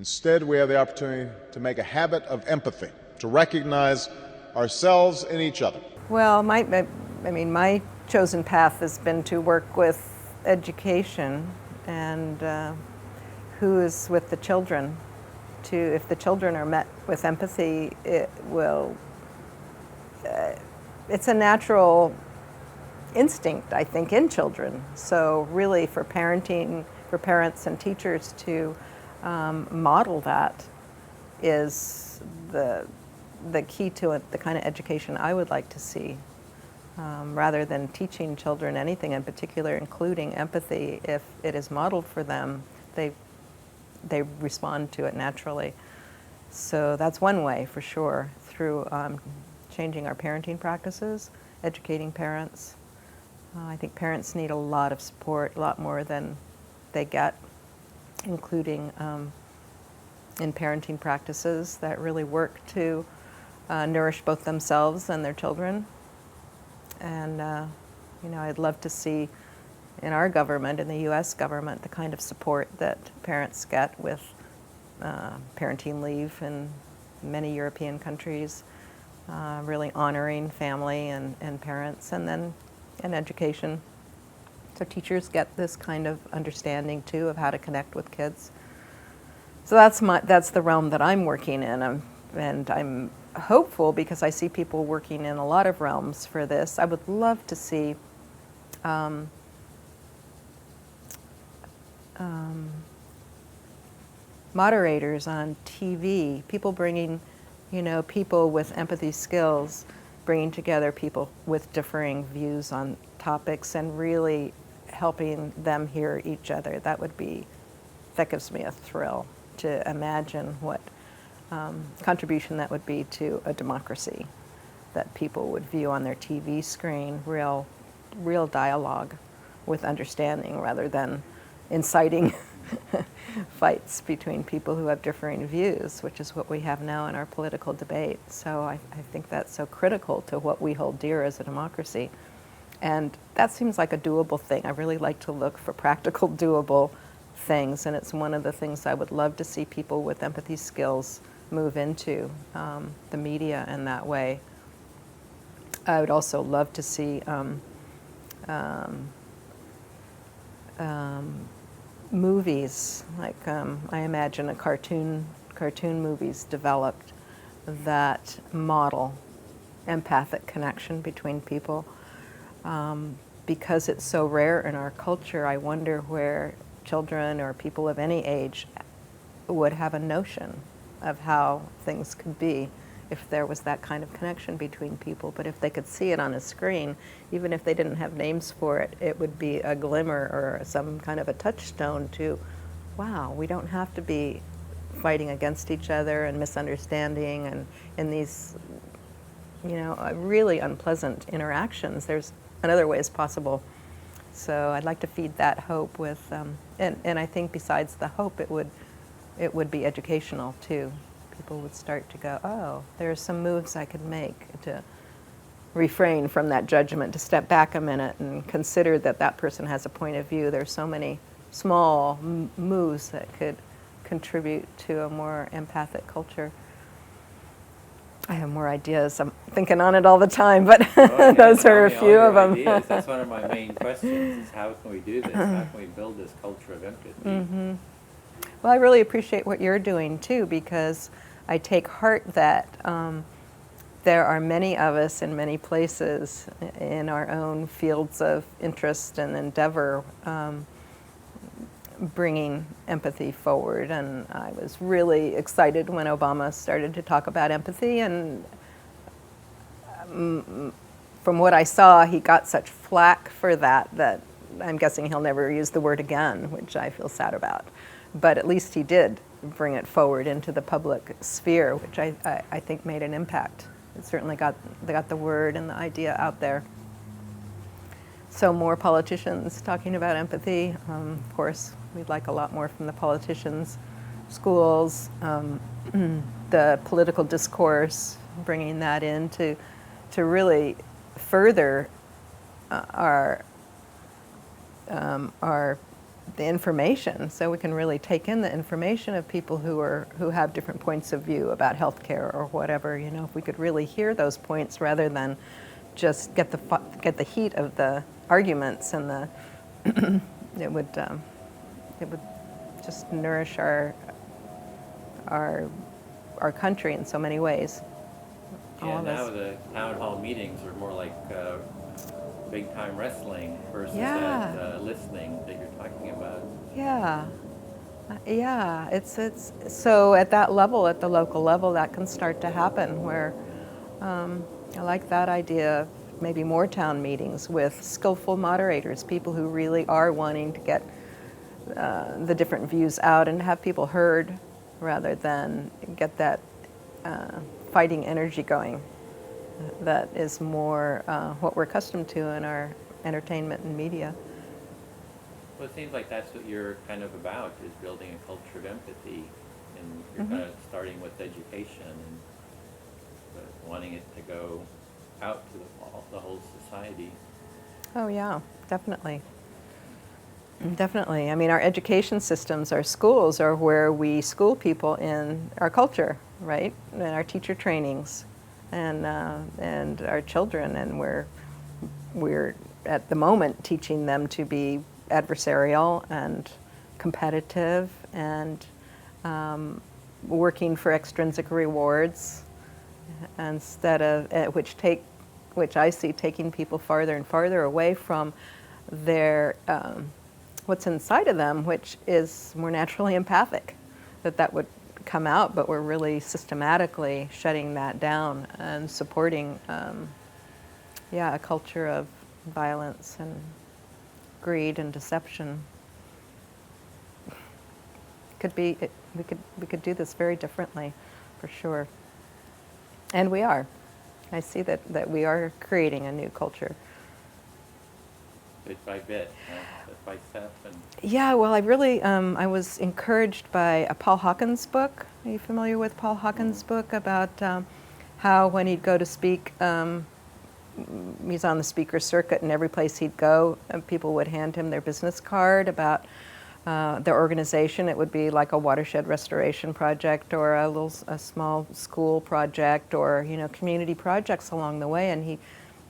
Instead, we have the opportunity to make a habit of empathy, to recognize ourselves in each other. Well, my chosen path has been to work with education and who is with the children. If the children are met with empathy, it's a natural instinct, I think, in children. So really for parents and teachers to model that is the key to it, the kind of education I would like to see. Rather than teaching children anything in particular, including empathy, if it is modeled for them, they respond to it naturally. So that's one way, for sure, through changing our parenting practices, educating parents. I think parents need a lot of support, a lot more than they get, including in parenting practices that really work to nourish both themselves and their children. And I'd love to see in our government, in the U.S. government, the kind of support that parents get with parenting leave in many European countries, really honoring family and parents, and then in education. So teachers get this kind of understanding too of how to connect with kids. So that's the realm that I'm working in, and I'm hopeful because I see people working in a lot of realms for this. I would love to see moderators on TV, people bringing, people with empathy skills, bringing together people with differing views on topics and really helping them hear each other. That gives me a thrill to imagine what contribution that would be to a democracy, that people would view on their TV screen real dialogue with understanding rather than inciting fights between people who have differing views, which is what we have now in our political debate. So I think that's so critical to what we hold dear as a democracy. And that seems like a doable thing. I really like to look for practical, doable things, and it's one of the things I would love to see people with empathy skills move into the media in that way. I would also love to see movies, like I imagine cartoon movies developed that model empathic connection between people. Because it's so rare in our culture, I wonder where children or people of any age would have a notion of how things could be if there was that kind of connection between people. But if they could see it on a screen, even if they didn't have names for it, it would be a glimmer or some kind of a touchstone to, wow, we don't have to be fighting against each other and misunderstanding and in these, really unpleasant interactions. There's another ways possible. So I'd like to feed that hope with, and I think besides the hope, it would be educational too. People would start to go, oh, there's some moves I could make to refrain from that judgment, to step back a minute and consider that person has a point of view. There's so many small moves that could contribute to a more empathic culture. I have more ideas. I'm thinking on it all the time, but those are a few of them. Ideas. That's one of my main questions, is how can we do this? How can we build this culture of empathy? Mm-hmm. Well, I really appreciate what you're doing too, because I take heart that there are many of us in many places in our own fields of interest and endeavor bringing empathy forward. And I was really excited when Obama started to talk about empathy, and from what I saw, he got such flack for that I'm guessing he'll never use the word again, which I feel sad about. But at least he did bring it forward into the public sphere, which I think made an impact. It certainly got the word and the idea out there. So more politicians talking about empathy. Of course, we'd like a lot more from the politicians, schools, the political discourse, bringing that in to really further our the information, so we can really take in the information of people who have different points of view about healthcare or whatever. You know, if we could really hear those points rather than just get the heat of the arguments and the it would just nourish our country in so many ways. Yeah, now the town hall meetings are more like big time wrestling versus that listening that you're talking about. Yeah. Yeah, it's so at that level, at the local level, that can start to happen where I like that idea of maybe more town meetings with skillful moderators, people who really are wanting to get the different views out and have people heard rather than get that fighting energy going. That is more what we're accustomed to in our entertainment and media. Well, it seems like that's what you're kind of about, is building a culture of empathy, and you're kind of starting with education and wanting it to go out to the whole society. Oh yeah, definitely. Definitely. I mean, our education systems, our schools are where we school people in our culture, right? And our teacher trainings, and our children, and we're at the moment teaching them to be adversarial and competitive and working for extrinsic rewards instead of which I see taking people farther and farther away from their what's inside of them, which is more naturally empathic. That would come out, but we're really systematically shutting that down and supporting a culture of violence and greed and deception. We could do this very differently, for sure. And we are. I see that we are creating a new culture. Bit by bit, step by step. Yeah, well, I was encouraged by a Paul Hawkins book. Are you familiar with Paul Hawkins' book about how when he'd go to speak, he's on the speaker circuit, and every place he'd go, people would hand him their business card about their organization. It would be like a watershed restoration project or a small school project or community projects along the way, and he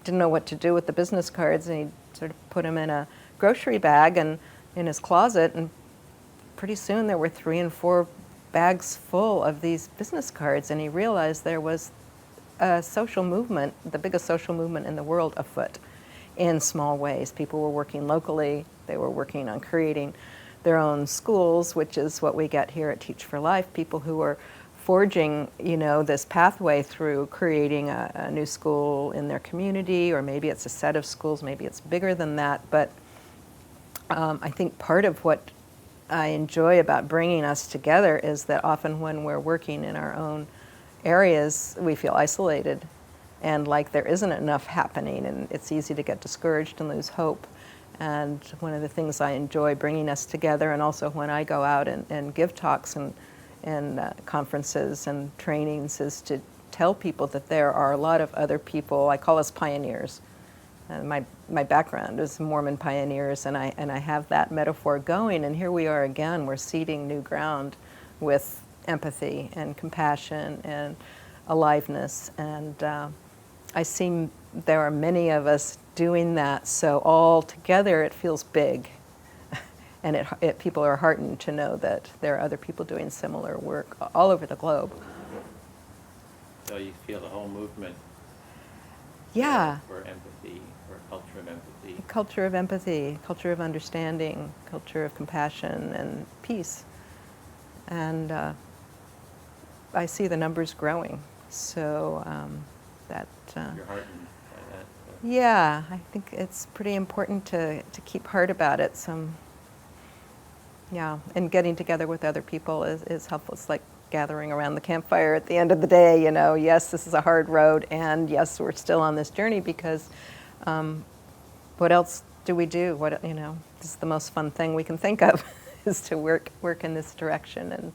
didn't know what to do with the business cards, and he sort of put them in a grocery bag and in his closet, and pretty soon there were 3 and 4 bags full of these business cards, and he realized there was a social movement, the biggest social movement in the world, afoot in small ways. People were working locally, they were working on creating their own schools, which is what we get here at Teach for Life, people who are forging, this pathway through creating a new school in their community, or maybe it's a set of schools, maybe it's bigger than that. But I think part of what I enjoy about bringing us together is that often when we're working in our own areas, we feel isolated and like there isn't enough happening, and it's easy to get discouraged and lose hope. And one of the things I enjoy bringing us together, and also when I go out and give talks and conferences and trainings, is to tell people that there are a lot of other people. I call us pioneers. My background is Mormon pioneers, and I have that metaphor going. And here we are again. We're seeding new ground with empathy and compassion and aliveness. And I see there are many of us doing that. So all together, it feels big. And people are heartened to know that there are other people doing similar work all over the globe. So you feel the whole movement Yeah. for empathy, for a culture of empathy. A culture of empathy, culture of understanding, culture of compassion and peace. And I see the numbers growing. So You're heartened by that. So. Yeah, I think it's pretty important to keep heart about it. Yeah, and getting together with other people is helpful. It's like gathering around the campfire at the end of the day, yes, this is a hard road, and yes, we're still on this journey because what else do we do? This is the most fun thing we can think of is to work in this direction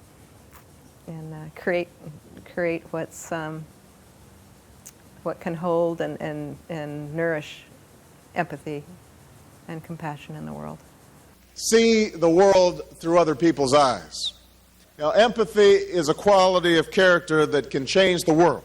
and create what's what can hold and nourish empathy and compassion in the world. see the world through other people's eyes. Now, empathy is a quality of character that can change the world.